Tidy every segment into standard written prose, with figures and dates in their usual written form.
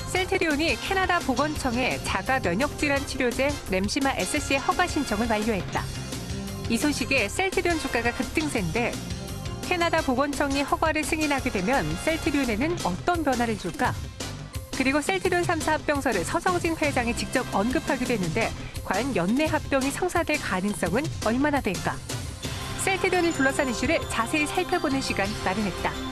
셀트리온이 캐나다 보건청에 자가 면역질환 치료제 램시마 SC의 허가 신청을 완료했다. 이 소식에 셀트리온 주가가 급등세인데 캐나다 보건청이 허가를 승인하게 되면 셀트리온에는 어떤 변화를 줄까? 그리고 셀트리온 3사 합병설을 서성진 회장이 직접 언급하기도 했는데 과연 연내 합병이 성사될 가능성은 얼마나 될까? 셀트리온을 둘러싼 이슈를 자세히 살펴보는 시간 마련했다.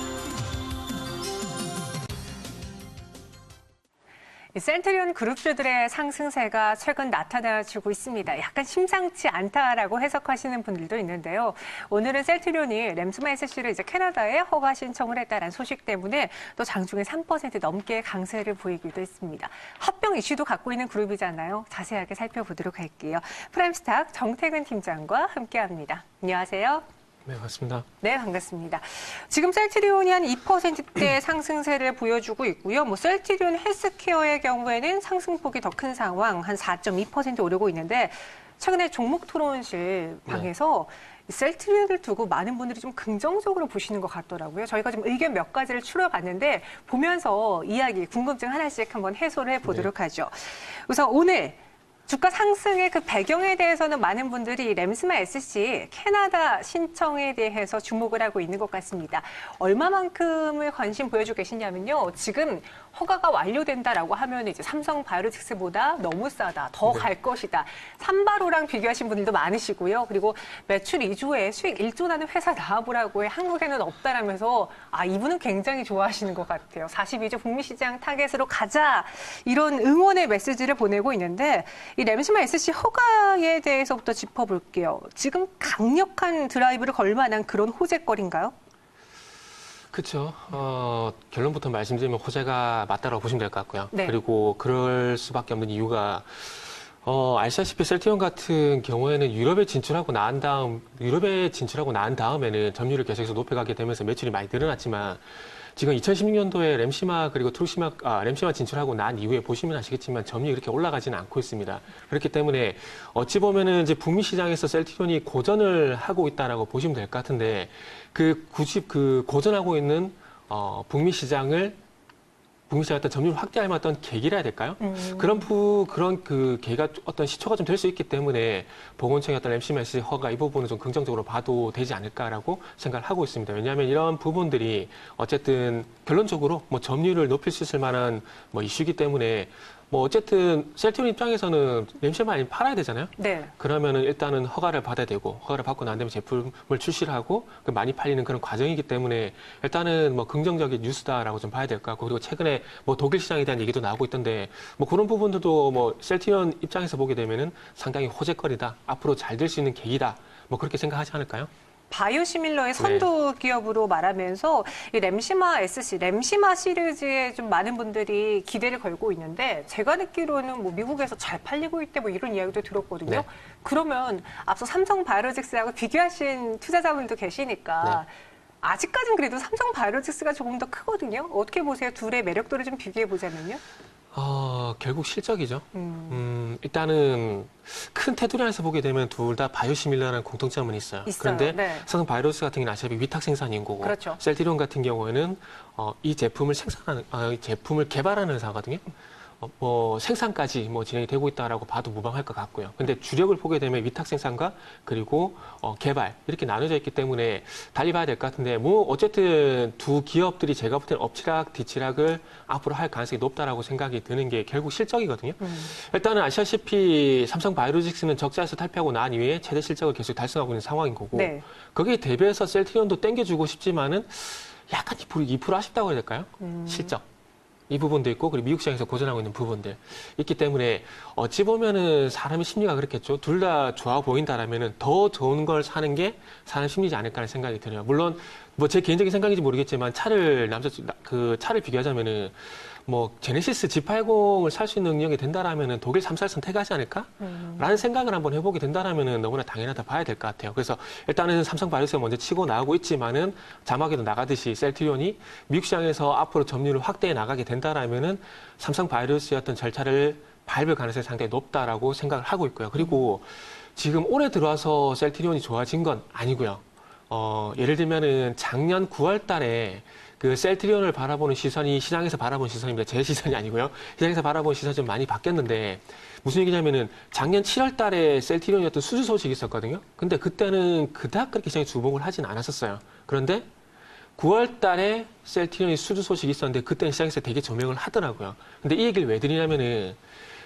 셀트리온 그룹주들의 상승세가 최근 나타나지고 있습니다. 약간 심상치 않다라고 해석하시는 분들도 있는데요. 오늘은 셀트리온이 램시마 SC를 이제 캐나다에 허가 신청을 했다는 소식 때문에 또 장중에 3% 넘게 강세를 보이기도 했습니다. 합병 이슈도 갖고 있는 그룹이잖아요. 자세하게 살펴보도록 할게요. 프라임스탁 정태근 팀장과 함께합니다. 안녕하세요. 네, 반갑습니다. 네, 반갑습니다. 지금 셀트리온이 한 2%대 상승세를 보여주고 있고요. 셀트리온 헬스케어의 경우에는 상승폭이 더 큰 상황, 한 4.2% 오르고 있는데 최근에 종목 토론실 방에서 셀트리온을 두고 많은 분들이 좀 긍정적으로 보시는 것 같더라고요. 저희가 좀 의견 몇 가지를 추려봤는데 보면서 이야기, 궁금증 하나씩 한번 해소를 해보도록 하죠. 우선 오늘 주가 상승의 그 배경에 대해서는 많은 분들이 램시마 SC 캐나다 신청에 대해서 주목을 하고 있는 것 같습니다. 얼마만큼을 관심 보여주고 계시냐면요. 지금 허가가 완료된다라고 하면 이제 삼성 바이오로직스보다 너무 싸다, 더 갈 것이다. 삼바로랑 비교하신 분들도 많으시고요. 그리고 매출 2조에 수익 1조 나는 회사 나와보라고 해 한국에는 없다라면서 이분은 굉장히 좋아하시는 것 같아요. 42조 북미 시장 타겟으로 가자. 이런 응원의 메시지를 보내고 있는데 이 램시마 SC 허가에 대해서부터 짚어볼게요. 지금 강력한 드라이브를 걸 만한 그런 호재거리인가요? 그렇죠. 결론부터 말씀드리면 호재가 맞다라고 보시면 될 것 같고요. 네. 그리고 그럴 수밖에 없는 이유가 아시다시피 셀트리온 같은 경우에는 유럽에 진출하고 난 다음에는 점유율을 계속해서 높여가게 되면서 매출이 많이 늘어났지만 지금 2016년도에 램시마 그리고 램시마 진출하고 난 이후에 보시면 아시겠지만 점유율이 그렇게 올라가지는 않고 있습니다. 그렇기 때문에 어찌 보면은 이제 북미 시장에서 셀트리온이 고전을 하고 있다라고 보시면 될 것 같은데 굳이 고전하고 있는 북미 시장을 어떤 점유율 확대할 만한 어떤 계기라 해야 될까요? 그런 계기가 어떤 시초가 좀 될 수 있기 때문에 보건청의 어떤 램시마 SC 허가 이 부분은 좀 긍정적으로 봐도 되지 않을까라고 생각을 하고 있습니다. 왜냐하면 이런 부분들이 어쨌든 결론적으로 점유율을 높일 수 있을 만한 이슈이기 때문에 어쨌든 셀트리온 입장에서는 램시마 많이 팔아야 되잖아요. 네. 그러면은 일단은 허가를 받아야 되고 허가를 받고 난 다음에 제품을 출시를 하고 많이 팔리는 그런 과정이기 때문에 일단은 긍정적인 뉴스다라고 좀 봐야 될 것 같고 그리고 최근에 독일 시장에 대한 얘기도 나오고 있던데 그런 부분들도 셀트리온 입장에서 보게 되면은 상당히 호재거리다. 앞으로 잘 될 수 있는 계기다. 그렇게 생각하지 않을까요? 바이오시밀러의 선도 기업으로 말하면서 이 램시마 SC, 램시마 시리즈에 좀 많은 분들이 기대를 걸고 있는데 제가 듣기로는 미국에서 잘 팔리고 있대 이런 이야기도 들었거든요. 네. 그러면 앞서 삼성 바이오로직스하고 비교하신 투자자분도 계시니까 네. 아직까지는 그래도 삼성 바이오로직스가 조금 더 크거든요. 어떻게 보세요? 둘의 매력도를 좀 비교해 보자면요. 결국 실적이죠. 일단은 큰 테두리 안에서 보게 되면 둘 다 바이오시밀러라는 공통점은 있어요. 그런데 네. 삼성 바이오로직스 같은 경우는 아시다시피 위탁 생산인 거고 그렇죠. 셀트리온 같은 경우에는 이 제품을 개발하는 회사거든요. 생산까지 진행이 되고 있다라고 봐도 무방할 것 같고요. 근데 주력을 보게 되면 위탁 생산과 그리고 개발 이렇게 나눠져 있기 때문에 달리 봐야 될 것 같은데 어쨌든 두 기업들이 제가 볼 때는 엎치락 뒤치락을 앞으로 할 가능성이 높다라고 생각이 드는 게 결국 실적이거든요. 일단은 아시다시피 삼성 바이오로직스는 적자에서 탈피하고 난 이후에 최대 실적을 계속 달성하고 있는 상황인 거고 네. 거기에 대비해서 셀트리온도 땡겨주고 싶지만은 약간 2% 아쉽다고 해야 될까요? 실적. 이 부분도 있고 그리고 미국 시장에서 고전하고 있는 부분들 있기 때문에 어찌 보면은 사람의 심리가 그렇겠죠. 둘 다 좋아 보인다라면은 더 좋은 걸 사는 게 사람 심리지 않을까라는 생각이 들어요. 물론 제 개인적인 생각인지 모르겠지만 차를 비교하자면은 제네시스 G80을 살 수 있는 능력이 된다라면은 독일 3사 선택하지 않을까? 라는 생각을 한번 해보게 된다라면은 너무나 당연하다 봐야 될 것 같아요. 그래서 일단은 삼성 바이오로직스가 먼저 치고 나오고 있지만은 자막에도 나가듯이 셀트리온이 미국 시장에서 앞으로 점유율을 확대해 나가게 된다라면은 삼성 바이오로직스의 어떤 절차를 밟을 가능성이 상당히 높다라고 생각을 하고 있고요. 그리고 지금 올해 들어와서 셀트리온이 좋아진 건 아니고요. 예를 들면은 작년 9월 달에 그 셀트리온을 바라보는 시선이 시장에서 바라보는 시선입니다. 제 시선이 아니고요. 시장에서 바라보는 시선이 좀 많이 바뀌었는데 무슨 얘기냐면은 작년 7월 달에 셀트리온이었던 수주 소식이 있었거든요. 근데 그때는 그닥 그렇게 시장에 주목을 하진 않았었어요. 그런데 9월 달에 셀트리온이 수주 소식이 있었는데 그때는 시장에서 되게 조명을 하더라고요. 근데 이 얘기를 왜 드리냐면은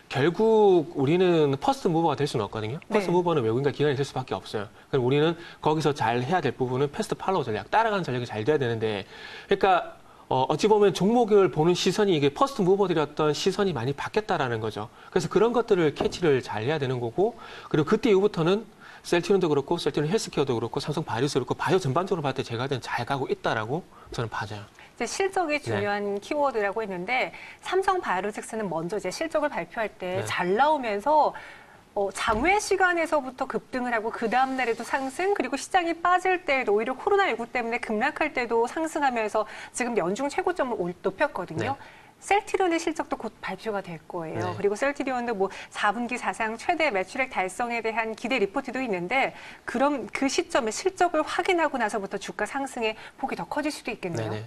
결국 우리는 퍼스트 무버가 될 수는 없거든요. 퍼스트 네. 무버는 외국인과 기관이 될 수밖에 없어요. 그럼 우리는 거기서 잘 해야 될 부분은 패스트 팔로우 전략, 따라가는 전략이 잘 돼야 되는데, 그러니까 어찌 보면 종목을 보는 시선이 이게 퍼스트 무버들이었던 시선이 많이 바뀌었다라는 거죠. 그래서 그런 것들을 캐치를 잘 해야 되는 거고, 그리고 그때 이후부터는 셀트리온도 그렇고, 셀트리온 헬스케어도 그렇고, 삼성 바이오도 그렇고, 바이오 전반적으로 봤을 때 제가 잘 가고 있다라고 저는 봐져요. 이제 실적이 중요한 키워드라고 했는데 삼성 바이오로직스는 먼저 이제 실적을 발표할 때 네. 잘 나오면서 장외 시간에서부터 급등을 하고 그 다음 날에도 상승, 그리고 시장이 빠질 때에도 오히려 코로나19 때문에 급락할 때도 상승하면서 지금 연중 최고점을 높였거든요. 네. 셀트리온의 실적도 곧 발표가 될 거예요. 네. 그리고 셀트리온도 뭐 4분기 사상 최대 매출액 달성에 대한 기대 리포트도 있는데 그럼 그 시점에 실적을 확인하고 나서부터 주가 상승의 폭이 더 커질 수도 있겠네요. 네네.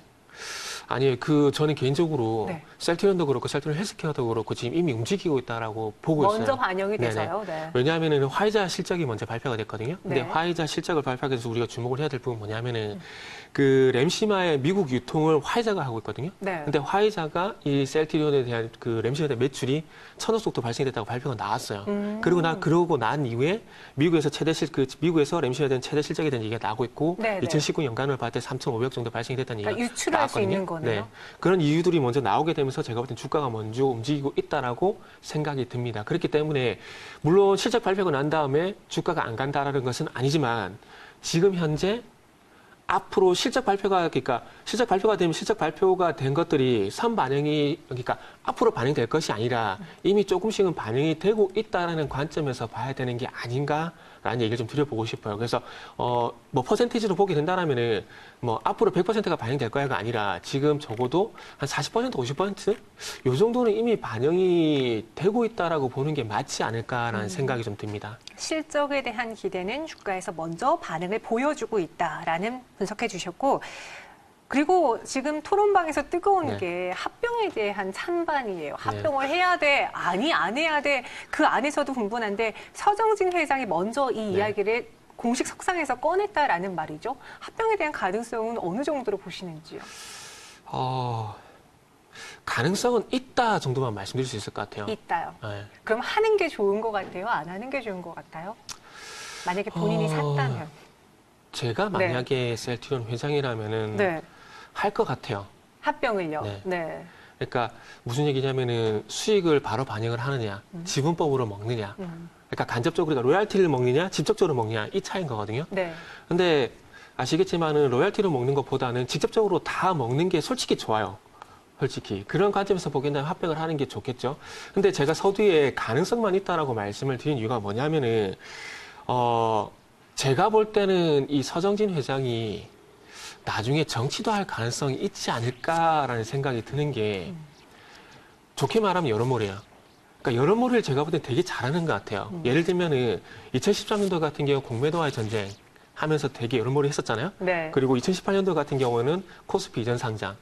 아니, 저는 개인적으로 네. 셀트리온도 그렇고 셀트리온 헬스케어도 그렇고 지금 이미 움직이고 있다라고 보고 있어요. 먼저 반영이 네네. 돼서요. 네. 왜냐하면은 화이자 실적이 먼저 발표가 됐거든요. 근데 네. 화이자 실적을 발표하기 위해서 우리가 주목을 해야 될 부분은 뭐냐면은 그 램시마의 미국 유통을 화이자가 하고 있거든요. 네. 근데 화이자가 이 셀트리온에 대한 그 램시마에 대한 매출이 1,000억 정도 발생됐다고 발표가 나왔어요. 그러고 난 이후에 미국에서 미국에서 램시마에 대한 최대 실적에 대한 얘기가 나오고 있고 네, 네. 2019 연간을 봤을 때 3,500억 정도 발생이 됐다는 얘기가 그러니까 유출할 수 있는 거네요. 네. 그런 이유들이 먼저 나오게 되면서 제가 볼 땐 주가가 먼저 움직이고 있다라고 생각이 듭니다. 그렇기 때문에 물론 실적 발표가 난 다음에 주가가 안 간다라는 것은 아니지만 지금 현재 앞으로 실적 발표가 되면 실적 발표가 된 것들이 그러니까 앞으로 반영될 것이 아니라 이미 조금씩은 반영이 되고 있다라는 관점에서 봐야 되는 게 아닌가라는 얘기를 좀 드려보고 싶어요. 그래서 뭐 퍼센티지로 보게 된다라면은 뭐 앞으로 100%가 반영될 거야가 아니라 지금 적어도 한 40%, 50%? 요 정도는 이미 반영이 되고 있다라고 보는 게 맞지 않을까라는 생각이 좀 듭니다. 실적에 대한 기대는 주가에서 먼저 반응을 보여주고 있다라는 분석해 주셨고, 그리고 지금 토론방에서 뜨거운 네. 게 합병에 대한 찬반이에요. 합병을 해야 돼, 아니 안 해야 돼. 그 안에서도 분분한데 서정진 회장이 먼저 이 이야기를 공식 석상에서 꺼냈다라는 말이죠. 합병에 대한 가능성은 어느 정도로 보시는지요? 가능성은 있다 정도만 말씀드릴 수 있을 것 같아요. 있다요. 네. 그럼 하는 게 좋은 것 같아요? 안 하는 게 좋은 것 같아요? 만약에 본인이 샀다면. 제가 만약에 셀트리온 회장이라면은 네. 할 것 같아요. 합병을요? 네. 네. 그러니까 무슨 얘기냐면은 수익을 바로 반영을 하느냐, 지분법으로 먹느냐. 그러니까 간접적으로 로얄티를 먹느냐, 직접적으로 먹느냐 이 차이인 거거든요. 네. 근데 아시겠지만은 로얄티를 먹는 것보다는 직접적으로 다 먹는 게 솔직히 좋아요. 솔직히 그런 관점에서 보기에는 합병을 하는 게 좋겠죠. 근데 제가 서두에 가능성만 있다라고 말씀을 드린 이유가 뭐냐면은 제가 볼 때는 이 서정진 회장이 나중에 정치도 할 가능성이 있지 않을까라는 생각이 드는 게 좋게 말하면 여론몰이에요. 그러니까 여론몰이를 제가 볼 때 되게 잘하는 것 같아요. 예를 들면은 2013년도 같은 경우 공매도와의 전쟁 하면서 되게 여론몰이 했었잖아요. 네. 그리고 2018년도 같은 경우는 코스피 이전 상장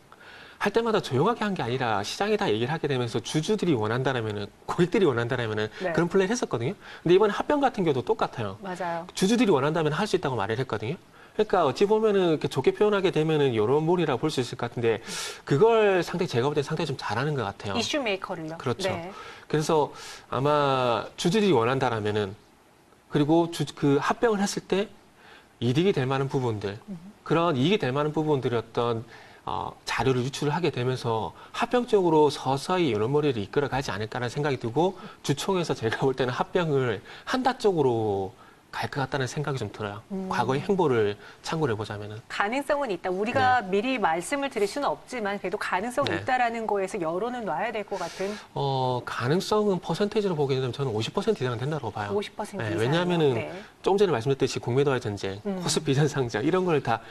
할 때마다 조용하게 한 게 아니라 시장에 다 얘기를 하게 되면서 주주들이 원한다라면은 고객들이 원한다라면은 네. 그런 플레이를 했었거든요. 근데 이번에 합병 같은 경우도 똑같아요. 맞아요. 주주들이 원한다면 할 수 있다고 말을 했거든요. 그러니까 어찌 보면은 이렇게 좋게 표현하게 되면은 여론몰이라고 볼 수 있을 것 같은데 그걸 제가 볼 때 상당히 좀 잘하는 것 같아요. 이슈 메이커를요. 그렇죠. 네. 그래서 아마 주주들이 원한다라면은 그리고 그 합병을 했을 때 이득이 될 만한 부분들 그런 이익이 될 만한 부분들이 어떤 자료를 유출을 하게 되면서 합병적으로 서서히 여론몰이를 이끌어가지 않을까라는 생각이 들고 주총에서 제가 볼 때는 합병을 한다 쪽으로 갈 것 같다는 생각이 좀 들어요. 과거의 행보를 참고를 해보자면은. 가능성은 있다. 우리가 미리 말씀을 드릴 수는 없지만 그래도 가능성이 네. 있다라는 거에서 여론은 놔야 될 것 같은 가능성은 퍼센테이지로 보게 되면 저는 50% 이상은 된다고 봐요. 50% 이상. 네, 왜냐하면은 조금 전에 말씀드렸듯이 공매도와의 전쟁, 코스피 이전 상장 이런 걸 다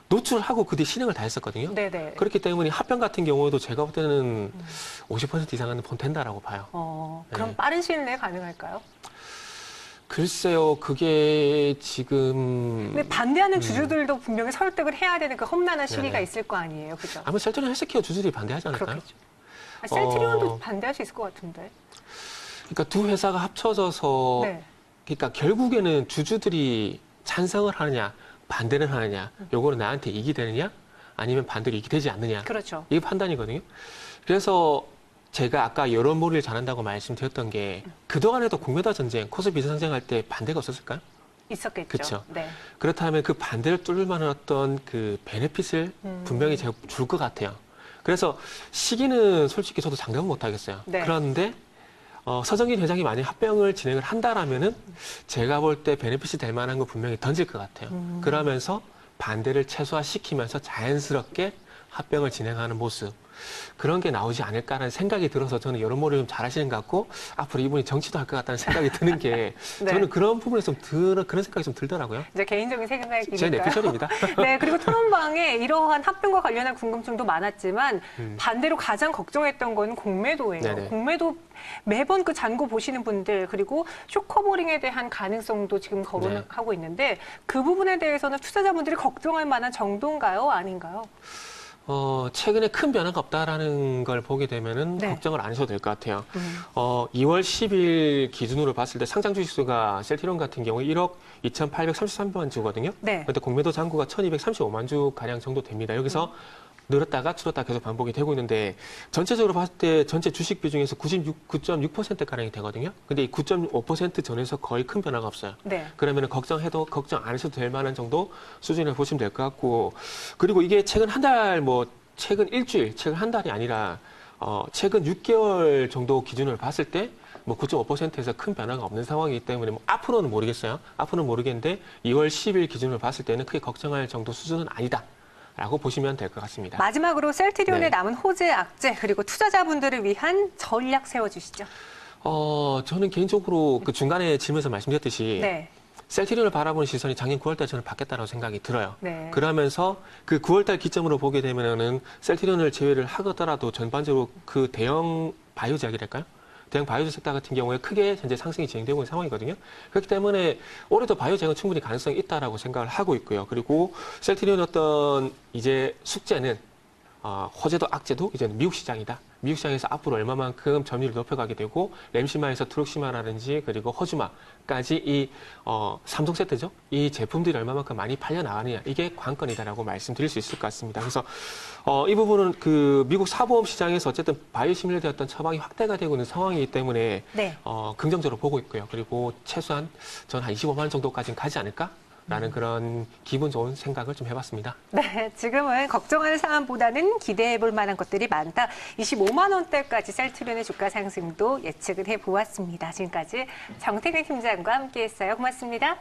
노출하고 그 뒤에 실행을 다 했었거든요. 네네. 그렇기 때문에 합병 같은 경우에도 제가 볼 때는 50% 이상은 된다라고 봐요. 그럼 네. 빠른 시일 내에 가능할까요? 글쎄요, 그게 지금 근데 반대하는 주주들도 분명히 설득을 해야 되는 그 험난한 시기가 네네. 있을 거 아니에요, 그죠? 아마 셀트리온 헬스케어 주주들이 반대하지 않을까요? 그렇겠죠. 셀트리온도 어. 반대할 수 있을 것 같은데. 그러니까 두 회사가 합쳐져서 네. 그러니까 결국에는 주주들이 찬성을 하느냐 반대를 하느냐 요거는 나한테 이익이 되느냐 아니면 반대로 이익이 되지 않느냐 그렇죠. 이게 판단이거든요. 그래서 제가 아까 여론몰이를 잘한다고 말씀드렸던 게 그동안에도 공매도 전쟁, 코스피 상장할 때 반대가 없었을까요? 있었겠죠. 그쵸. 네. 그렇다면 그 반대를 뚫을 만한 어떤 그 베네핏을 분명히 제가 줄 것 같아요. 그래서 시기는 솔직히 저도 장담은 못 하겠어요. 네. 그런데 서정진 회장이 만약 합병을 진행을 한다라면은 제가 볼 때 베네핏이 될 만한 거 분명히 던질 것 같아요. 그러면서 반대를 최소화시키면서 자연스럽게 합병을 진행하는 모습. 그런 게 나오지 않을까라는 생각이 들어서 저는 여론몰이 좀 잘하시는 것 같고 앞으로 이분이 정치도 할 것 같다는 생각이 드는 게 네. 저는 그런 부분에서 그런 생각이 좀 들더라고요. 이제 개인적인 제 생각이니까요. 내피셜입니다. 네, 그리고 토론방에 이러한 합병과 관련한 궁금증도 많았지만 반대로 가장 걱정했던 건 공매도예요. 네네. 공매도 매번 그 잔고 보시는 분들 그리고 쇼커버링에 대한 가능성도 지금 거론하고 있는데 그 부분에 대해서는 투자자분들이 걱정할 만한 정도인가요? 아닌가요? 최근에 큰 변화가 없다라는 걸 보게 되면은 네. 걱정을 안 하셔도 될 것 같아요. 2월 10일 기준으로 봤을 때 상장 주식수가 셀트리온 같은 경우에 1억 2,833만 주거든요. 네. 그런데 공매도 잔고가 1,235만 주 가량 정도 됩니다. 여기서 늘었다가 줄었다 계속 반복이 되고 있는데 전체적으로 봤을 때 전체 주식 비중에서 9.6%가량이 되거든요. 근데 이 9.5% 전에서 거의 큰 변화가 없어요. 네. 그러면 걱정해도 걱정 안 하셔도 될 만한 정도 수준을 보시면 될 것 같고 그리고 이게 최근 한 달 최근 일주일 최근 한 달이 아니라 최근 6개월 정도 기준을 봤을 때 9.5%에서 큰 변화가 없는 상황이기 때문에 앞으로는 모르겠어요. 앞으로는 모르겠는데 2월 10일 기준으로 봤을 때는 크게 걱정할 정도 수준은 아니다. 라고 보시면 될 것 같습니다. 마지막으로 셀트리온에 네. 남은 호재, 악재 그리고 투자자분들을 위한 전략 세워주시죠. 저는 개인적으로 그 중간에 질문에서 말씀드렸듯이 네. 셀트리온을 바라보는 시선이 작년 9월달 저는 바뀌었다고 생각이 들어요. 네. 그러면서 그 9월달 기점으로 보게 되면은 셀트리온을 제외를 하더라도 전반적으로 그 대형 바이오제약이랄까요? 대형 바이오제 섹터 같은 경우에 크게 현재 상승이 진행되고 있는 상황이거든요. 그렇기 때문에 올해도 바이오제약은 충분히 가능성이 있다라고 생각을 하고 있고요. 그리고 셀트리온 어떤 이제 숙제는 호재도 악재도 이제는 미국 시장이다. 미국 시장에서 앞으로 얼마만큼 점유율을 높여가게 되고 램시마에서 트룩시마라든지 그리고 허주마까지 이 삼성 세트죠. 이 제품들이 얼마만큼 많이 팔려 나가느냐 이게 관건이다라고 말씀드릴 수 있을 것 같습니다. 그래서 이 부분은 그 미국 사보험 시장에서 어쨌든 바이오시밀러 되었던 처방이 확대가 되고 있는 상황이기 때문에 네. 긍정적으로 보고 있고요. 그리고 최소한 전 한 25만 원 정도까지는 가지 않을까? 라는 그런 기분 좋은 생각을 좀 해봤습니다. 네, 지금은 걱정하는 상황보다는 기대해 볼 만한 것들이 많다. 25만 원대까지 셀트리온의 주가 상승도 예측을 해보았습니다. 지금까지 정태근 팀장과 함께했어요. 고맙습니다.